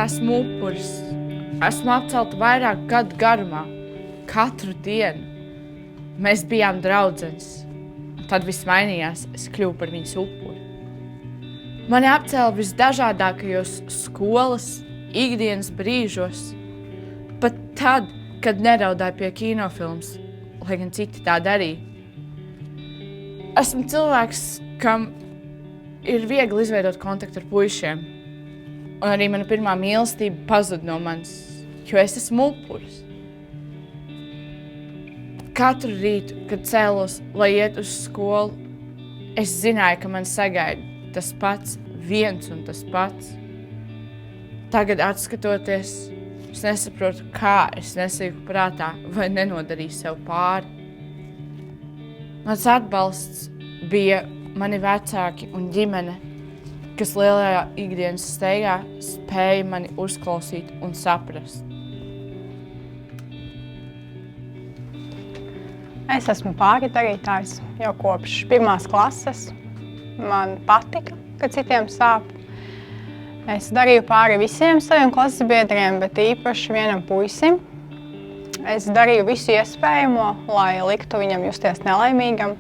esmu upuris. Esmu apcelta vairāk gadu garumā. Katru dienu. Mēs bijām draudzenes. Tad viss mainījās, es kļuvu par viņas upuri. Mani apcēla visdažādākajos skolas, ikdienas brīžos. Pat tad, kad neraudāju pie kinofilmas, lai gan citi tā darīja. Esmu cilvēks, kam ir viegli izveidot kontaktu ar puišiem. Un arī mana pirmā mīlestība pazuda no manis, jo es esmu upuris. Katru rītu, kad cēlos, lai iet uz skolu, es zināju, ka man sagaida tas pats, viens un tas pats. Tagad atskatoties, es nesaprotu, kā es nesīku prātā vai nenodarīju sev pāri. Mans atbalsts bija mani vecāki un ģimene, kas lielajā ikdienas steigā spēja mani uzklausīt un saprast. Es esmu pārdarītājs jau kopš 1. klases. Man patika, ka citiem sāp. Es darīju pāri visiem saviem klases biedriem, bet īpaši vienam puisim. Es darīju visu iespējamo, lai liktu viņam justies nelaimīgam.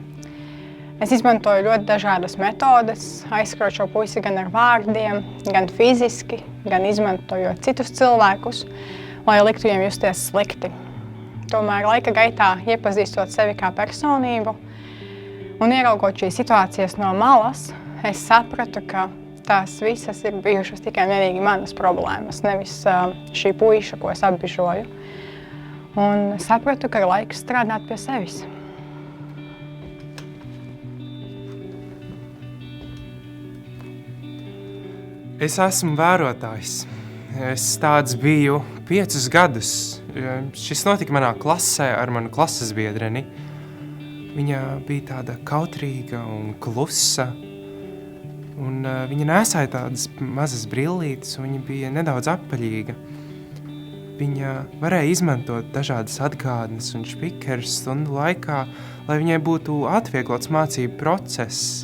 Es izmantoju ļoti dažādas metodes, aizskrot šo puisi gan ar vārdiem, gan fiziski, gan izmantojot citus cilvēkus, lai liktu viņam justies slikti. Tomēr laika gaitā, iepazīstot sevi kā personību un ieraugot šīs situācijas no malas, es sapratu, ka tās visas ir bijušas tikai vienīgi manas problēmas, nevis šī puiša, ko es apbižoju. Un sapratu, ka ir laiks strādāt pie sevis. Es esmu vērotājs. Es tāds biju 5 gadus. Šis notika manā klasē ar manu klases biedreni. Viņa bija tāda kautrīga un klusa. Un viņa nesāja tādas mazas brillītes, un viņa bija nedaudz apaļīga. Viņa varēja izmantot dažādas atgādnes un špikerus stundu laikā, lai viņai būtu atvieglots mācību process.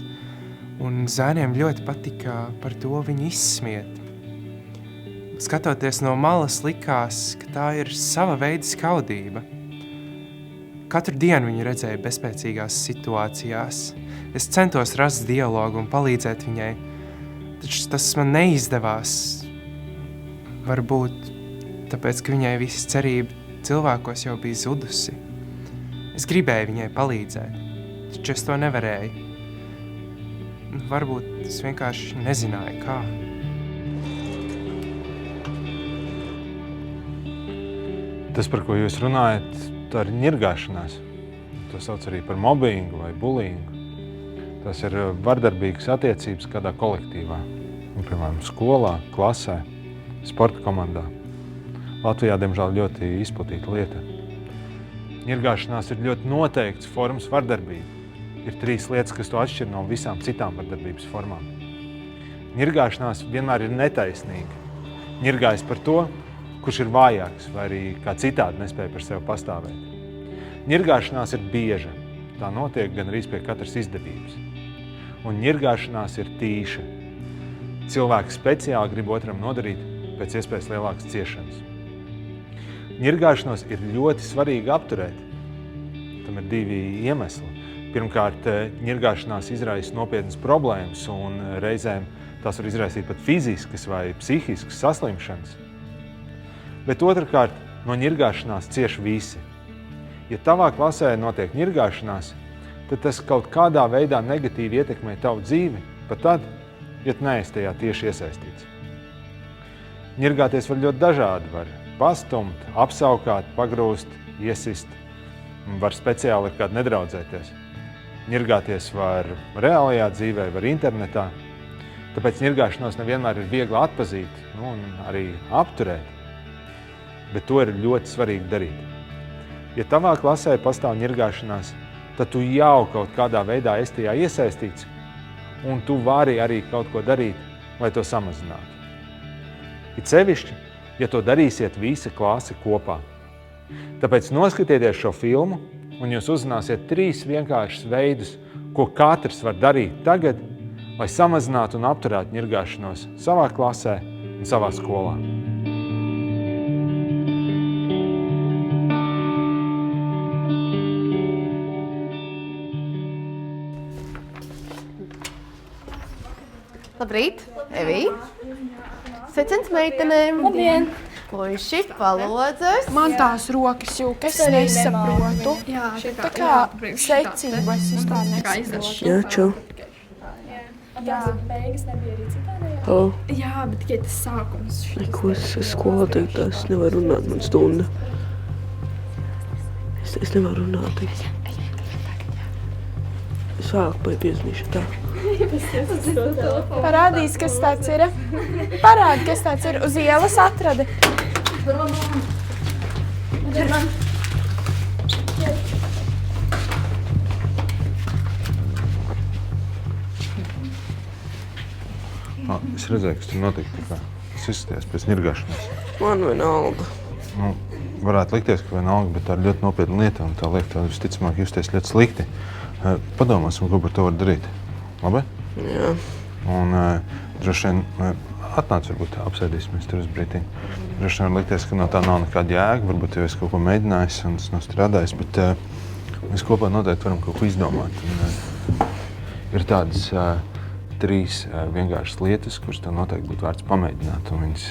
Un zēniem ļoti patika par to viņu izsmiet. Skatoties no malas likās, ka tā ir sava veida skaudība. Katru dienu viņu redzēju bezspēcīgās situācijās. Es centos rast dialogu un palīdzēt viņai, taču tas man neizdevās. Varbūt tāpēc, ka viņai visa cerība cilvēkos jau bija zudusi. Es gribēju viņai palīdzēt, taču es to nevarēju. Varbūt es vienkārši nezināju, kā. Tas, par ko jūs runājat, tā ir ņirgāšanās. To sauc arī par mobbingu vai bullyingu. Tas ir vardarbīgas attiecības kādā kolektīvā. Un, piemēram, skolā, klasē, sporta komandā. Latvijā, diemžēl, ļoti izplatīta lieta. Ņirgāšanās ir ļoti noteikts formas vardarbība. Ir 3 lietas, kas to atšķir no visām citām vardarbības formām. Ņirgāšanās vienmēr ir netaisnīga. Ņirgājas par to, kurš ir vājāks vai arī kā citādi nespēja par sevi pastāvēt. Ņirgāšanās ir bieža. Tā notiek gan arī pie katras izdevības. Un ņirgāšanās ir tīša. Cilvēki speciāli grib otram nodarīt pēc iespējas lielākas ciešanas. Ņirgāšanos ir ļoti svarīgi apturēt. Tam ir 2 iemesli. Pirmkārt, ņirgāšanās izraisa nopietnas problēmas un reizēm tās var izraisīt pat fiziskas vai psihiskas saslimšanas. Bet otrkārt, no ņirgāšanās cieš visi. Ja tavā klasē notiek ņirgāšanās, tad tas kaut kādā veidā negatīvi ietekmē tavu dzīvi, pat tad, ja tu neesi tajā tieši iesaistīts. Ņirgāties var ļoti dažādi. Var pastumt, apsaukāt, pagrūst, iesist. Var speciāli ar kādu nedraudzēties. Ņirgāties var reālajā dzīvē, var internetā. Tāpēc ņirgāšanos nevienmēr ir viegli atpazīt un arī apturēt. Bet to ir ļoti svarīgi darīt. Ja tavā klasē pastāv ņirgāšanās, tad tu jau kaut kādā veidā esi tajā iesaistīts, un tu vari arī kaut ko darīt, lai to samazinātu. It sevišķi, ja to darīsiet visa klase kopā. Tāpēc noskatieties šo filmu, un jūs uzzināsiet 3 vienkāršus veidus, ko katrs var darīt tagad, lai samazinātu un apturētu ņirgāšanos savā klasē un savā skolā. Labrīt, Evī. Sveiciens meitenēm. Labdien. Puiši, palodzes. Man tās rokas jūka, es nesaprotu. Jā, Tā kā secības vispār nesaprotu. Jā, čau. Beigas nebija arī citādējā. Oh, Jā, bet tikai tas sākums. neko es skolā teikt, tā es nevaru runāt, man stunda. Es nevaru runāt. Sāk vai piezīmīšu tā. Parādīs, kas tāds ir. Parādi, kas tāds ir. Uz ielas atrada. Es redzēju, kas tur notika. Tā kā es izskatījos pēc nirgāšanas. Man vienalga. Nu, varētu likties, ka vienalga, bet tā ir ļoti nopietna lieta, un tā liek tev visticamāk justies ļoti slikti. Padomāsim, ko par to var darīt. Labi? Jā. Un droši vien atnāc, varbūt apsēdīsimies tur uz brītiņu. Droši vien var likties, ka no tā nav nekāda jēga, varbūt jau es kaut ko mēģinājis un tas nav strādājis, bet mēs kopā noteikti varam kaut ko izdomāt. Un, ir tādas 3 vienkāršas lietas, kuras tev noteikti būtu vērts pamēģināt. Un viņas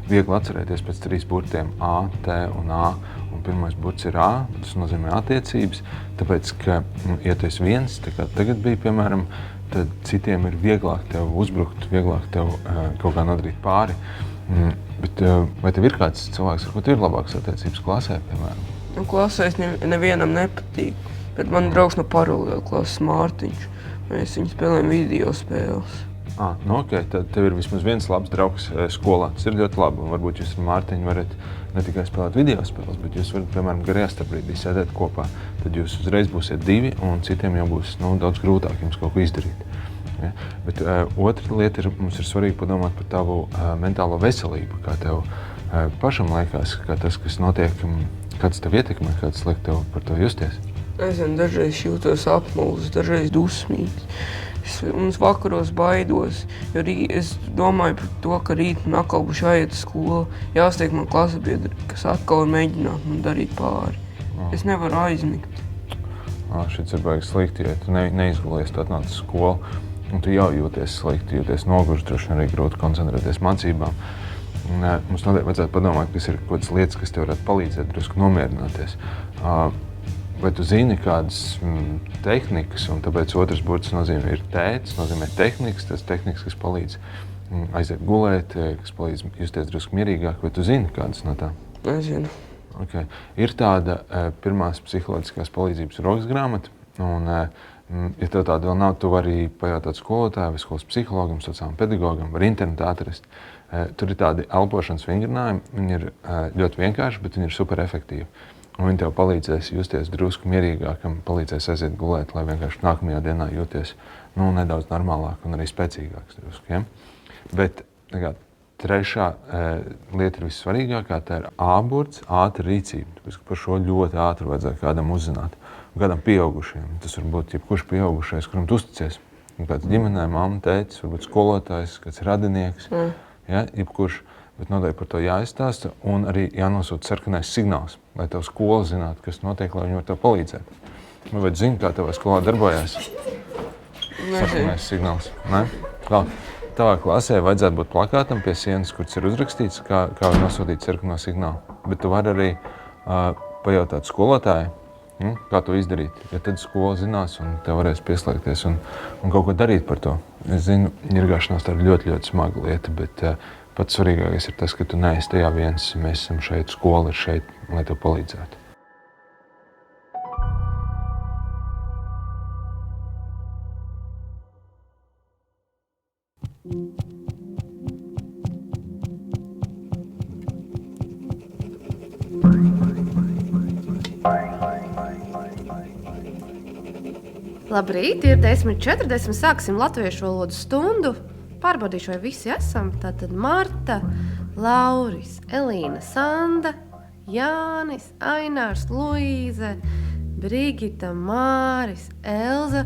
viegli atcerēties pēc 3 burtiem A, T un A. Un pirmais burts ir A, tas nozīmē attiecības, tāpēc, ka, ja tu esi viens, tā kā tagad bija, piemēram, tad citiem ir vieglāk tev uzbrukt, vieglāk tev kaut kā nodarīt pāri. Bet vai tev ir kāds cilvēks, ar ko tev ir labākas attiecības klasē, piemēram? Nu, klasē es nevienam nepatīk, bet man draugs no paralēla klases Mārtiņš. Mēs viņu spēlējam video spēles. Nu ok, tad tev ir vismaz viens labs draugs skolā. Tas ir ļoti labi, un varbūt jūs ar Mārtiņu varat ne tikai spēlēt video spēles, bet jūs varat, piemēram, garajā starpbrīdī sēdēt kopā. Tad jūs uzreiz būsiet 2, un citiem jau būs daudz grūtāk jums kaut ko izdarīt. Ja? Bet otra lieta ir, mums ir svarīgi padomāt par tavu mentālo veselību, kā tev pašam liekas, kā tas, kas notiek, kāds tev ietekmē, kāds liek tev par to justies. Nezinu, dažreiz jūtos apmuļs, dažreiz dusmīgs. Un es vakaros baidos, jo es domāju par to, ka rīt man atkal būs jāiet uz skolu, jāstiek man klasabiedri, kas atkal ir mēģināt man darīt pāri. Es nevaru aizmigt. Šis ir baigi slikti, ja tu neizgulies, tu atnāc uz skolu, un tu jau jūties slikti, jūties noguris, droši vien arī grūti koncentrēties mācībām. Mums noteikti vajadzētu padomāt, kas ir kaut kādas lietas, kas tev varētu palīdzēt drusku nomierināties. Vai tu zini kādas tehnikas, un tāpēc otrs burts nozīmē ir tētis, nozīmē tehnikas, tas tehnikas, kas palīdz aiziet gulēt, kas palīdz justies drusku mierīgāk, vai tu zini kādas no tām? Nezinu. Okay. Ir tāda pirmās psiholoģiskās palīdzības rokas grāmata, un ja tev tāda vēl nav, tu vari pajautāt skolotāju vai skolas psihologam, sociālam pedagogam, var internetā atrast. Tur ir tādi elpošanas vingrinājumi, viņi ir ļoti vienkārši, bet viņi ir super efektīvi. Un viņi tev palīdzēs justies drusku mierīgākam, palīdzēs aiziet gulēt, lai vienkārši nākamajā dienā jūties nedaudz normālāk un arī spēcīgāks drusku. Ja? Bet trešā lieta ir vissvarīgākā, tā ir A-burts, ātra rīcība. Tāpēc, par šo ļoti ātri vajadzētu kādam uzzināt. Kādam pieaugušiem. Tas var būt jebkurš pieaugušais, kuram tu uzticies. Kāds ģimenē, mamma, tētis, varbūt skolotājs, kāds radinieks, ja? Jebkurš. Bet noteikti par to jāizstāsta un arī jānosūta sarkanais signāls, lai tev skola zinātu, kas notiek, lai viņi var tev palīdzēt. Vai tu zini, kā tavā skolā darbojās? Sarkanais signāls. Ne? Tavā klasē vajadzētu būt plakātam pie sienas, kurš ir uzrakstīts, kā var nosūtīt sarkano signālu. Bet tu vari arī pajautāt skolotāju, kā to izdarīt. Ja tad skola zinās un tev varēs pieslēgties un kaut ko darīt par to. Es zinu, ņirgāšanās tā ir ļoti, ļoti smaga lieta, bet pats svarīgākais ir tas, ka tu neesi tajā viens. Mēs esam šeit, skola ir šeit, lai tev palīdzētu. Labrīt, ir 10:40, sāksim latviešu valodu stundu. Pārbaudīšu, vai visi esam. Tātad Marta, Lauris, Elīna, Sanda, Jānis, Ainārs, Luīze, Brigita, Māris, Elza.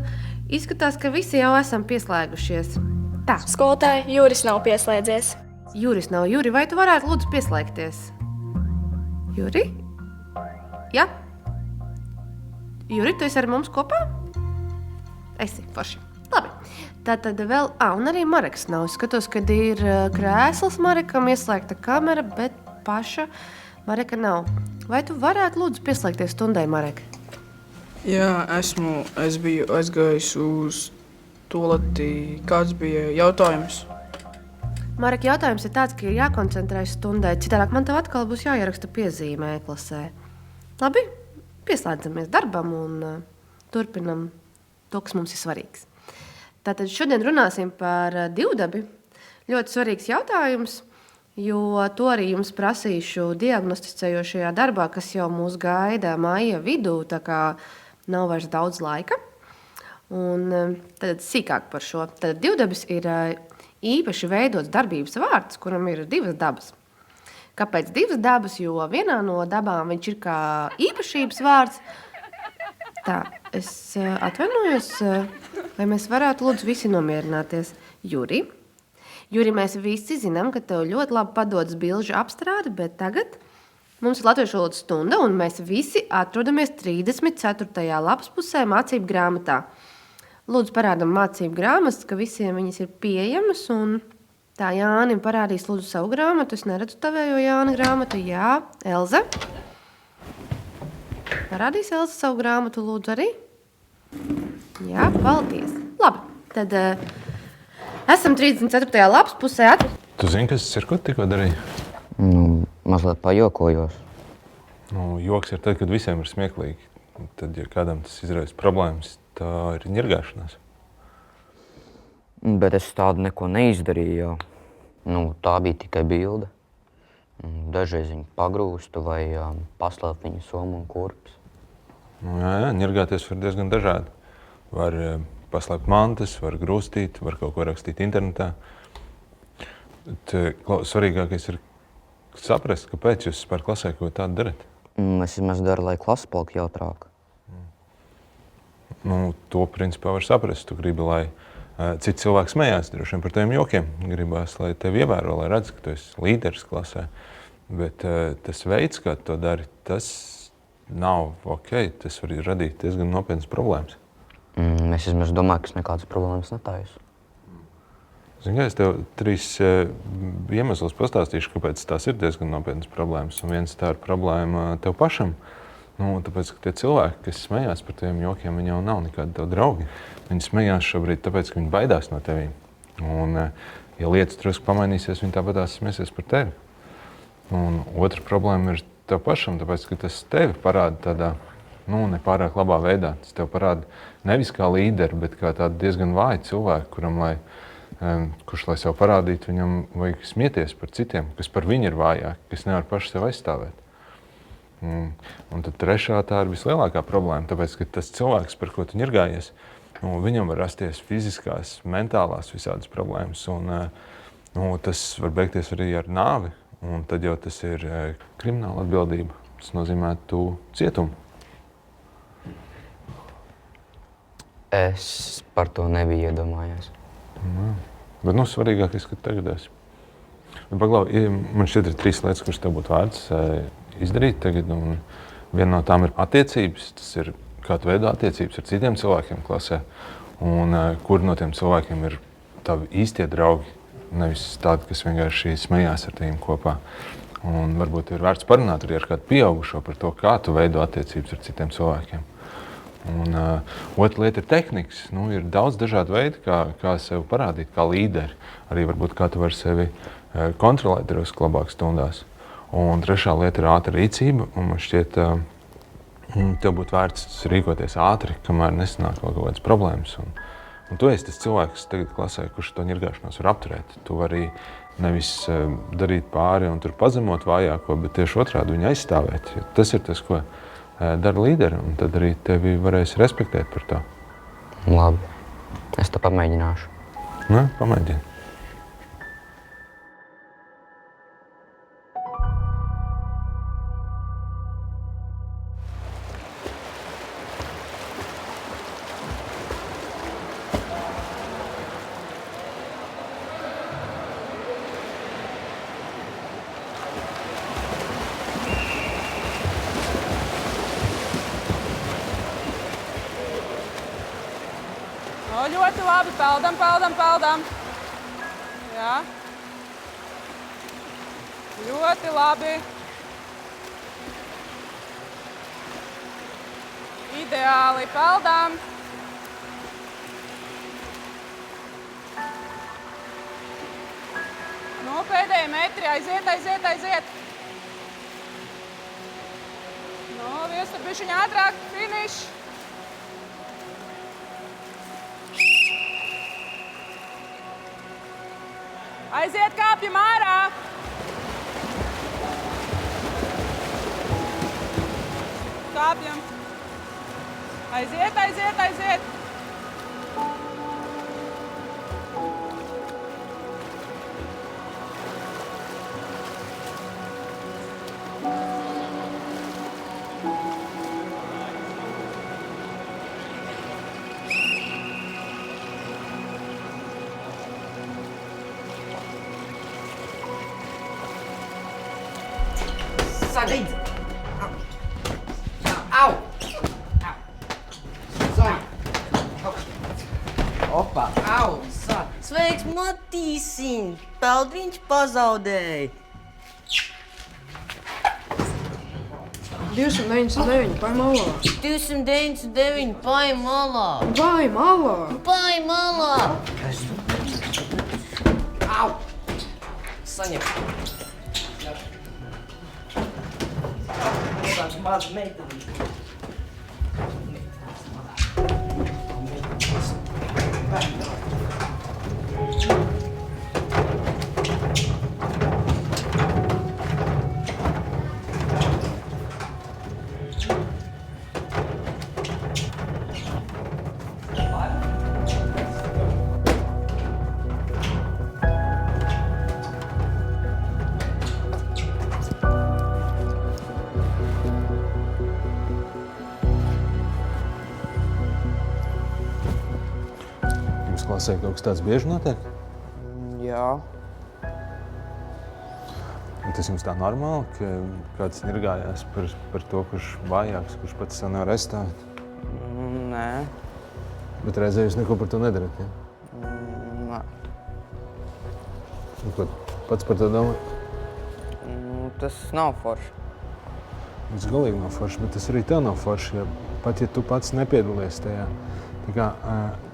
Izskatās, ka visi jau esam pieslēgušies. Tā. Skolotāji, Juris nav pieslēdzies. Juris nav. Juri, vai tu varētu lūdzu pieslēgties? Juri? Jā? Juri, tu esi ar mums kopā? Esi, forši. Labi. Tātad vēl, un arī Mareks nav. Es skatos, kad ir krēsls Marekam, ieslēgta kamera, bet paša Mareka nav. Vai tu varētu lūdzu pieslēgties stundai, Marek? Jā, es biju aizgājis uz toleti. Kāds bija jautājums? Marek, jautājums ir tāds, ka ir jākoncentrējas stundai. Citādāk man tev atkal būs jāieraksta piezīmē klasē. Labi, pieslēdzamies darbam un turpinam to, kas mums ir svarīgs. Tātad šodien runāsim par divdabi. Ļoti svarīgs jautājums, jo to arī jums prasīšu diagnosticējošajā darbā, kas jau mūs gaida maija vidū, tā kā nav vairs daudz laika. Un tad sīkāk par šo. Tad divdabis ir īpaši veidots darbības vārds, kuram ir divas dabas. Kāpēc divas dabas? Jo vienā no dabām viņš ir kā īpašības vārds. Tā, es atvainojos, vai mēs varētu lūdzu visi nomierināties. Juri, mēs visi zinām, ka tev ļoti labi padodas bilžu apstrāde, bet tagad mums ir latviešu valodas stunda, un mēs visi atrodamies 34. lapaspusē mācību grāmatā. Lūdzu, parādam mācību grāmatas, ka visiem viņas ir pieejamas, un tā Jānim parādīs lūdzu savu grāmatu. Es neredzu tavējo Jāna grāmatu. Jā, Elze. Parādīs Elze savu grāmatu, lūdzu, arī? Jā, paldies. Labi, tad esam 34. lapas pusē. Tu zini, kas tas ir, ko tikko darīji? Mazliet pajokojos. Joks ir tad, kad visiem ir smieklīgi. Tad, ja kādam tas izraisa problēmas, tā ir ņirgāšanās. Bet es tādu neko neizdarīju, jo tā bija tikai bilde. Dažreiz viņu pagrūstu vai paslēpt viņu somu un kurpes. Jā, ņirgāties var diezgan dažādi. Var paslēpt mantas, var grūstīt, var kaut ko rakstīt internetā. Svarīgākais ir saprast, kāpēc jūs par klasē ko tādu darat. Es vismaz daru, lai klase palika jautrāka. To principā var saprast. Tu gribi, lai cits cilvēks smējās droši vien par taviem jokiem. Gribās, lai tevi ievēro, lai redz, ka tu esi līderis klasē. Bet tas veids, kā to dari, tas nav ok. Tas var radīt diezgan nopietnas problēmas. Es vismaz domāju, ka es nekādas problēmas netaisu. Zini, es tev 3 iemeslus pastāstīšu, kāpēc tās ir diezgan nopietnas problēmas. Un viens tā ir problēma tev pašam. Tāpēc, ka tie cilvēki, kas smējās par tiem jokiem, viņi jau nav nekādi tev draugi. Viņi smējās šobrīd tāpēc, ka viņi baidās no tevīm. Un, ja lietas drusku pamainīsies, viņi tāpatās smēsies par tevi. Un otra problēma ir tev pašam, tāpēc, ka tas tevi parāda tādā, nepārāk labā veidā. Tas tev parāda nevis kā līderi, bet kā tādu diezgan vāju cilvēku, kurš, lai sev parādītu, viņam vajag smieties par citiem, kas par viņu ir vājāki, kas nevar paši sev aizstāvēt. Un tad trešā tā ir vislielākā problēma, tāpēc, ka tas cilvēks, par ko tu ņirgājies, viņam var rasties fiziskās, mentālās visādas problēmas, un tas var beigties arī ar nāvi, un tad jau tas ir krimināla atbildība. Tas nozīmē tu cietumu. Es par to nebiju iedomājies. Bet svarīgākais, ka tagad esi. Paglau, man šķiet ir 3 lietas, kuras tev būtu vērts izdarīt tagad, un viena no tām ir attiecības. Tas ir, kā tu veido attiecības ar citiem cilvēkiem klasē, un kuri no tiem cilvēkiem ir tavi īstie draugi, nevis tādi, kas vienkārši smējās ar tiem kopā. Un varbūt ir vērts parunāt arī ar kādu pieaugušo par to, kā tu veido attiecības ar citiem cilvēkiem. Un otra lieta ir tehnikas. Ir daudz dažādu veidu, kā sevi parādīt, kā līderi. Arī varbūt kā tu vari sevi kontrolēt drusku labāk stundās. Un trešā lieta ir ātra rīcība. Un man šķiet, tev būtu vērts rīkoties ātri, kamēr nesanāk vēl kaut kādas problēmas. Un tu esi tas cilvēks tagad klasē, kurš to ņirgāšanos var apturēt. Tu vari nevis darīt pāri un tur pazemot vājāko, bet tieši otrādi viņu aizstāvēt. Jo tas ir tas, ko dara līderi, un tad arī tevi varēs respektēt par to. Labi, es to pamēģināšu. Pamēģini. No, ļoti labi. Peldam, peldam, peldam. Jā. Ļoti labi. Ideāli. Peldam. Nu, pēdējie metri. Aiziet, aiziet, aiziet. Nu, viens tur bišķiņ ātrāk. Finiš. Aiziet, kāpjam ārā. Kāpjam. Aiziet, aiziet, aiziet. Sagaid! Au! Opa! Au! Sveiks, Matīsiņ! Peldiņš pazaudēja! 299, pai malā! 299, pai malā! Vai malā! Pai malā! Au! Saņem! Tāds maz meitenīši. Klasē kaut kas tāds bieži notiek? Jā. Un tas jums tā normāli, ka kāds nirgājās par to, kurš vājāks, kurš pats sev nevar aizstāvēt? Nē. Bet reizē jūs neko par to nedarat, ja? Nē. Un ko pats par to domā? Tas nav forši. Tas galīgi nav forši, bet tas arī tev nav forši, pat ja tu pats nepiedalies tajā. Tā kā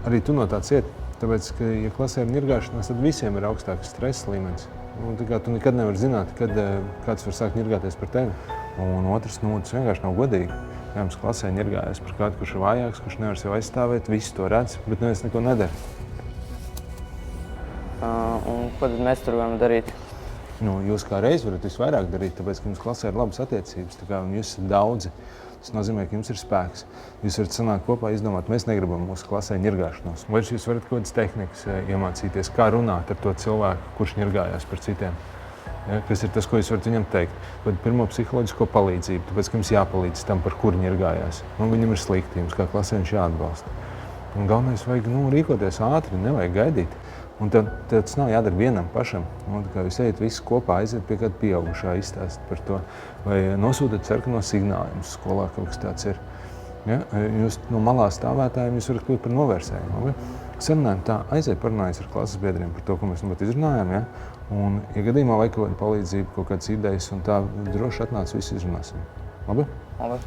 arī tu no tā cieti. Tāpēc, ka, ja klasē ir nirgāšanās, tad visiem ir augstāks stresa līmenis. Tā kā tu nekad nevari zināt, kad kāds var sākt nirgāties par tevi. Un otrs, tas vienkārši nav godīgi. Ja mums klasē nirgājas par kādu, kurš ir vājāks, kurš nevar sev aizstāvēt, visi to redz, bet neviens neko nedara. Un ko tad mēs tur varam darīt? Jūs kā reiz varat visvairāk darīt, tāpēc, ka jums klasē ir labas attiecības, un jūs esat daudzi. Tas nozīmē, ka jums ir spēks. Jūs varat sanākt kopā, izdomāt, mēs negribam mūsu klasē nirgāšanos. Vai jūs varat kaut kādas tehnikas iemācīties, kā runāt ar to cilvēku, kurš nirgājās par citiem? Ja, kas ir tas, ko jūs varat viņam teikt? Vai pirmo psiholoģisko palīdzību, tāpēc, ka jums jāpalīdz tam, par kuru nirgājās. Viņam ir slikti, jums kā klasē viņš jāatbalsta. Un galvenais vajag rīkoties ātri, nevajag gaidīt. Un tas nav jādara vienam pašam. Jūs ejat visi kopā, aiziet pie kāda pieaugušā, izstāstīt par to. Vai nosūtat sarkanos signājumus, skolā kaut kas tāds ir. Ja? Jūs no malā stāvētājiem jūs varat kļūt par novērsējiem. Sarunājam tā, aiziet parunājies ar klases biedriem par to, ko mēs izrunājam. Ja? Un, ja gadījumā vajag kaut kādu palīdzību, kaut kādas idejas, un tā droši atnāc, visi izrunāsim. Labi? Labi.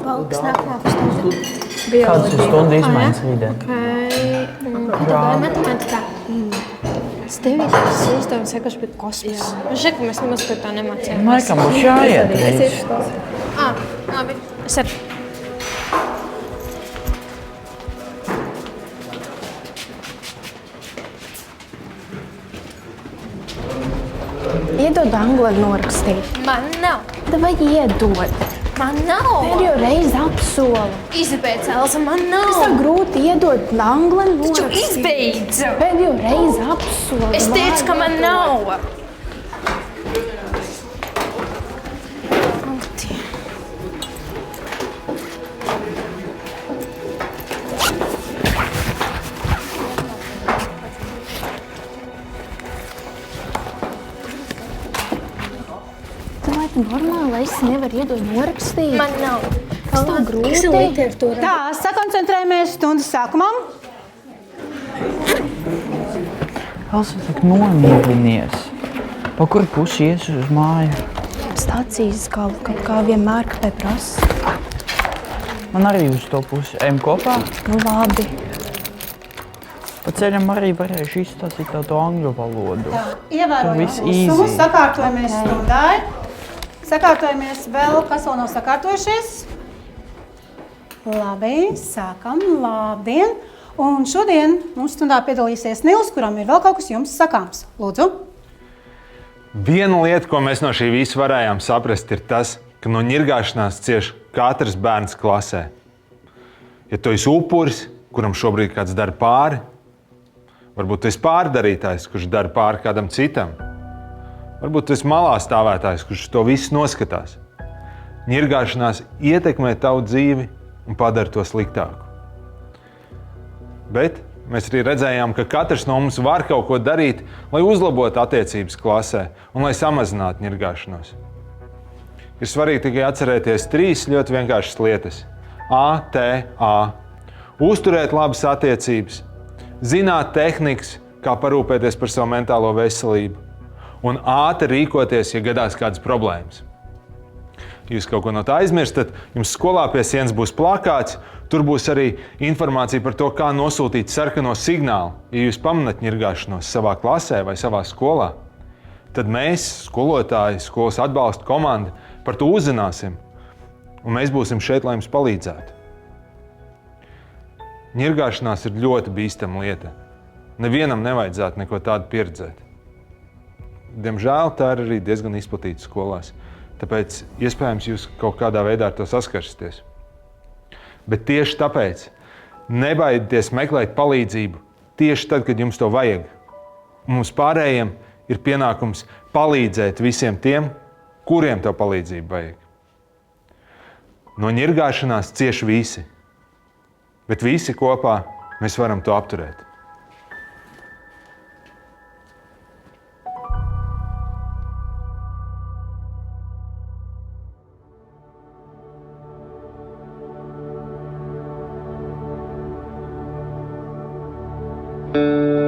Paldies, nākamā stundu. Kādas ir stundu izmaiņas vidē? Kādā matemātikā? Tas 9. uzdevums vienkārši bija kosmos. Man šķiet, ka mēs nemaz par tā nemācījām. Laikam būs jāiet reiz. Labi. Es arī. Iedod angli norakstīt. Man nav. Vai iedod? Man nav. Pēdējo reizi apsolu. Izbeidz, Elza, man nav. Tas tev grūti iedot angli norakstīt. Taču izbeidz. Pēdējo reizi apsolu. Es teicu, ka man nav. normāli, es nevaru iedot norakstīt. Man nav. Tas tā grūti. Kas ir literatūra? Tā, sakoncentrējamies stundas sākumam. Elsa, tak nomierinies. Pa kuru pusi ies uz māju? Stācijas kaut kā vienmēr, kāpēc prasa. Man arī uz to pusi. Ejam kopā? Nu labi. Pa ceļam arī varēšu izstāstīt to angļu valodu. Tā, ievērojam viss klusumu, easy. sakārtojamies stundai. Sakārtojamies vēl, kas vēl nav sakārtojušies. Labi, sākam, labdien. Un šodien mums stundā piedalīsies Nils, kuram ir vēl kaut kas jums sakāms. Lūdzu. Viena lieta, ko mēs no šī visa varējām saprast, ir tas, ka no ņirgāšanās cieš katrs bērns klasē. Ja tu esi upuris, kuram šobrīd kāds dara pāri, varbūt tu esi pārdarītājs, kurš dara pāri kādam citam, varbūt tu esi malā stāvētājs, kurš to visu noskatās. Ņirgāšanās ietekmē tavu dzīvi un padara to sliktāku. Bet mēs arī redzējām, ka katrs no mums var kaut ko darīt, lai uzlabotu attiecības klasē un lai samazinātu ņirgāšanos. Ir svarīgi tikai atcerēties 3 ļoti vienkāršas lietas. A. Uzturēt labas attiecības, zināt tehnikas, kā parūpēties par savu mentālo veselību un ātri rīkoties, ja gadās kādas problēmas. Ja jūs kaut ko no tā aizmirstat, jums skolā pie sienas būs plakāts, tur būs arī informācija par to, kā nosūtīt sarkano signālu. Ja jūs pamanāt ņirgāšanos savā klasē vai savā skolā, tad mēs, skolotāji, skolas atbalsta komanda, par to uzzināsim, un mēs būsim šeit, lai jums palīdzētu. Ņirgāšanās ir ļoti bīstama lieta. Nevienam nevajadzētu neko tādu pieredzēt. Diemžēl tā ir arī diezgan izplatīta skolās. Tāpēc iespējams jūs kaut kādā veidā ar to saskarsieties. Bet tieši tāpēc nebaidieties meklēt palīdzību tieši tad, kad jums to vajag. Mums pārējiem ir pienākums palīdzēt visiem tiem, kuriem to palīdzību vajag. No ņirgāšanās cieš visi, bet visi kopā mēs varam to apturēt. Thank you.